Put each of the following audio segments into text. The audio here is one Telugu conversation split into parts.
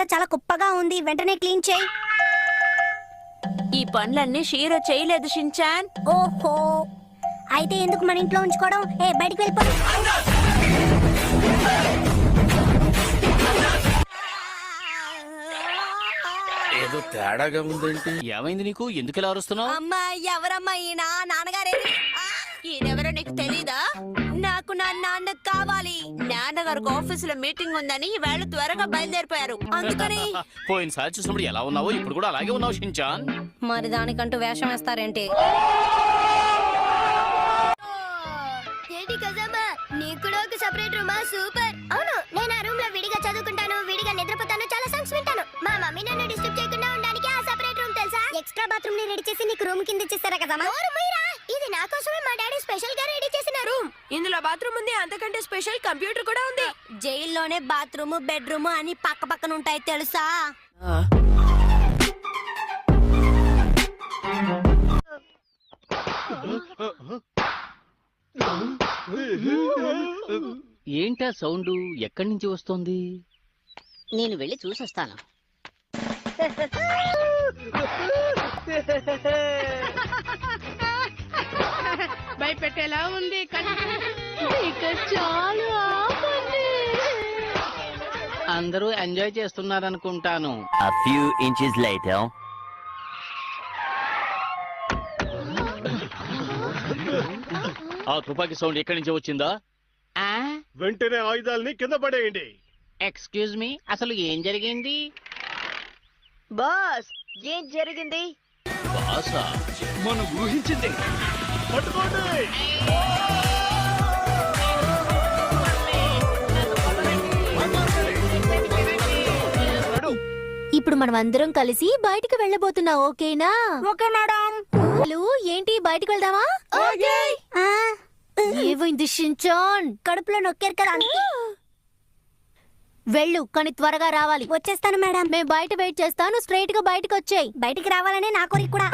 ఇదంతా చాలా కుప్పగా ఉంది, వెంటనే క్లీన్ చేయి. ఈ పనులన్నీ షీరో చేయలేదు షించాన్. ఓహో, అయితే ఎందుకు మన ఇంట్లో ఉంచుకోవడం? బయటికి వెళ్ళిపో. ఏదో తేడాగా ఉందేంటి? ఏమైంది నీకు? ఎందుకు ఇలా అరుస్తున్నావు? అమ్మా, ఎవరమ్మా ఈయన? నాన్నగారే. ఈయనెవరో నీకు తెలీదా? నాకు నా నాన్న కావాలి. నాన్నగారికి ఆఫీసులో మీటింగ్ ఉందని ఈవేళ త్వరగా బయలుదేరిపోయారు, అందుకని. పోయినసారి చూసినప్పుడు ఎలా ఉన్నావో ఇప్పుడు కూడా అలాగే ఉన్నావు షించాన్. మరి దానికంటూ వేషం వేస్తారేంటి? ఏంటి కజామా, నీకు కూడా ఒక సెపరేట్ రూమా? సూపర్. అవును, నేను ఆ రూమ్ లో విడిగా చదువుకుంటాను, విడిగా నిద్రపోతాను, చాలా సాంగ్స్ వింటాను. మా మమ్మీ నన్ను డిస్టర్బ్ చేయకుండా ఉండడానికి ఆ సెపరేట్ రూమ్ తెలుసా? ఎక్స్ట్రా బాత్రూమ్ ని రెడీ చేసి నీకు రూమ్ కింద ఇచ్చేస్తారా కదా? ఇది నా కోసమే మా డాడీ స్పెషల్ గా రెడీ చేసిన రూమ్. ఇందులో బాత్రూమ్ ఉంది, అంతకంటే స్పెషల్ కంప్యూటర్ కూడా ఉంది. జైల్లోనే బాత్రూమ్, బెడ్రూమ్ అని పక్క పక్కన ఉంటాయి తెలుసా? ఏంటా సౌండ్? ఎక్కడి నుంచి వస్తోంది? నేను వెళ్ళి చూసొస్తాను. భయపెట్టేలా ఉంది. చాలు, అందరూ enjoy చేస్తున్నారనుకుంటాను. A few inches later. ఆ తుపాకీ సౌండ్ ఎక్కడి నుంచి వచ్చిందా? వెంటనే ఆయుధాలని కింద పడేయండి. ఎక్స్క్యూజ్ మీ, అసలు ఏం జరిగింది? బాస్, ఏం జరిగింది? బాసా, మనం ఊహించింది. పట్టుకోండి. ఇప్పుడు మనం అందరం కలిసి బయటికి వెళ్ళబోతున్నాం, ఓకేనా? Okay madam. ఏంటి, బయటికి వెళ్దామా? ఓకే. ఏమైంది షించాన్? కడుపులో నొక్కారు కదా అందుకే. వెళ్ళు, కానీ త్వరగా రావాలి. వచ్చేస్తాను మేడం. మేము బయట వెయిట్ చేస్తాను, స్ట్రైట్ గా బయటకు వచ్చేయ్. బయటికి రావాలనే నా కోరిక కూడా.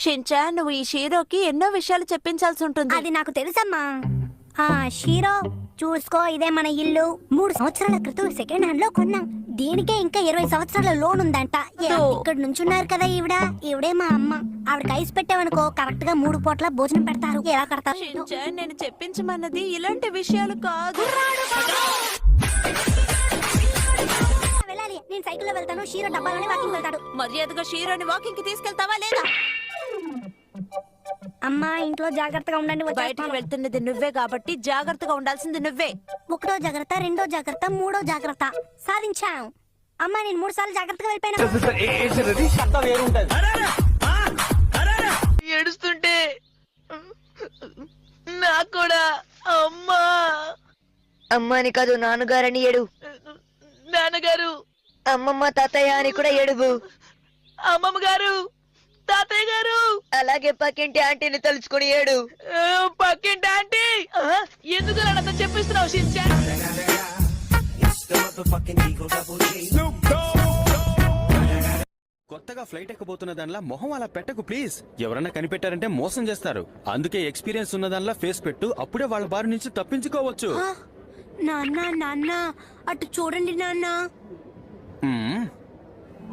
షించాన్, నువ్వు ఈ షీరోకి ఎన్నో విషయాలు చెప్పించాల్సి ఉంటుంది. అది నాకు తెలుసమ్మా. షీరో చూసుకో, ఇదే మన ఇల్లు. 3 సంవత్సరాల క్రితం సెకండ్ హ్యాండ్ లో కొన్నాం. దీనికే ఇంకా 20 సంవత్సరాల లోన్ ఉందంట. ఇక్కడ నుంచున్నారు కదా ఈవిడే మా అమ్మ. ఆవిడకి ఐస్ పెట్టామనుకో కరెక్ట్ గా 3 పూట్ల భోజనం పెడతారు. ఎలా కడతారు? షించాన్, నేను చెప్పించమన్నది ఇలాంటి విషయాలు కాదు. వెళ్ళాలి. నేను సైకిల్ లో వెళ్తాను, షీరో డబ్బాలోనే వాకింగ్ వెళ్తాడు. మర్యాదగా షీరోని వాకింగ్ కి తీసుకెళ్తావా లేదా? అమ్మా, ఇంట్లో జాగ్రత్తగా ఉండండి. బయటకు వెళ్తున్నది నువ్వే కాబట్టి జాగ్రత్తగా ఉండాల్సింది నువ్వే. 1వ జాగ్రత్త, 2వ జాగ్రత్త, 3వ జాగ్రత్త. సాధించాం. అమ్మా, నేను 3 సార్లు జాగ్రత్తగా వెళ్ళిపోయినా. ఏడుస్తుంటే నాకు కూడా అమ్మా. అమ్మని కాదు, నాన్నగారని ఏడు. నాన్నగారు, అమ్మమ్మ, తాతయ్య అని కూడా ఏడువు. అమ్మమ్మ గారు, తాతయ్య గారు, అలాగే పక్కింటి ఆంటీని తలుచుకుని ఏడు. పక్కింటి ఆంటీ. ఎందుకు నాన్న చెప్పిస్తున్నావు షించాన్? కొత్తగా ఫ్లైట్ ఎక్కబోతున్న దానిలా మొహం అలా పెట్టకు ప్లీజ్. ఎవరన్నా కనిపెట్టారంటే మోసం చేస్తారు. అందుకే ఎక్స్పీరియన్స్ ఉన్న దానిలా ఫేస్ పెట్టు, అప్పుడే వాళ్ళ బారి నుంచి తప్పించుకోవచ్చు. నాన్న అటు చూడండి నాన్న.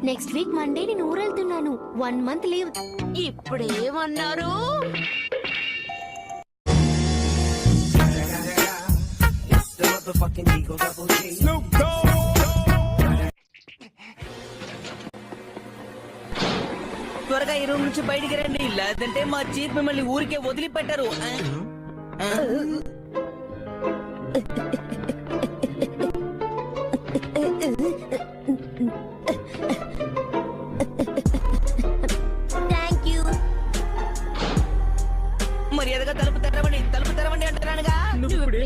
నెక్స్ట్ వీక్ మండే నేను ఊరెళ్తున్నాను. 1 month లీవ్. ఇప్పుడేమన్నారు? త్వరగా ఈ రూమ్ నుంచి బయటికి రండి, లేదంటే మా చీఫ్ మిమ్మల్ని ఊరికే వదిలిపెట్టారు. మర్యాదగా తలుపు తెరవండి అంటున్నానుగా.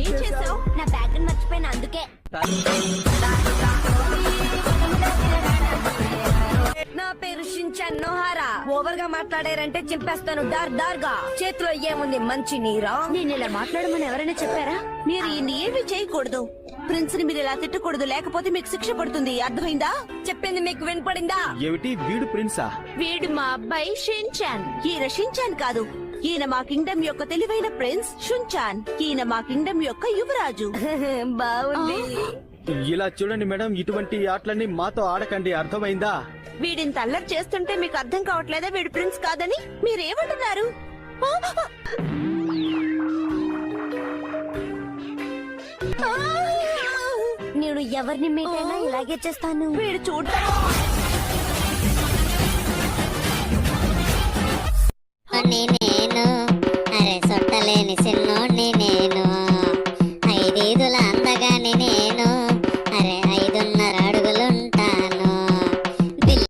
ఏం చేసావు? నా బ్యాగ్ మర్చిపోయినా, అందుకే. నా పేరు షించాన్ నోహారా. ఓవర్ గా మాట్లాడారంటే చింపేస్తాను డార్గా. చేతిలో ఏముంది? మంచి నీరా? నేను ఇలా మాట్లాడమని ఎవరైనా చెప్పారా? మీరు ఏమి చేయకూడదు. ప్రిన్స్ ని మీరు ఇలా తిట్టకూడదు, లేకపోతే మీకు శిక్ష పడుతుంది. అర్థమైందా? చెప్పింది మీకు వినపడిందా? ఏమిటి, వీడు ప్రిన్సా? వీడు మా అబ్బాయి షించాన్. ఈ షించాన్ కాదు, ఈయన మా కింగ్డమ్ యొక్క తెలివైన ప్రిన్స్ షున్చాన్. ఈయన మా కింగ్డమ్ యొక్క యువరాజు. బాగుంది. ఇలా చూడండి మేడం, ఇటువంటి ఆటలన్నీ మాతో ఆడకండి, అర్థమైందా? వీడింత అల్లరి చేస్తుంటే మీకు అర్థం కావట్లేదా వీడు ప్రిన్స్ కాదని? మీరేమంటున్నారు? నేను ఎవరిని మీట్ అయినా ఇలాగే చేస్తాను. వీడు చూడటం నేనే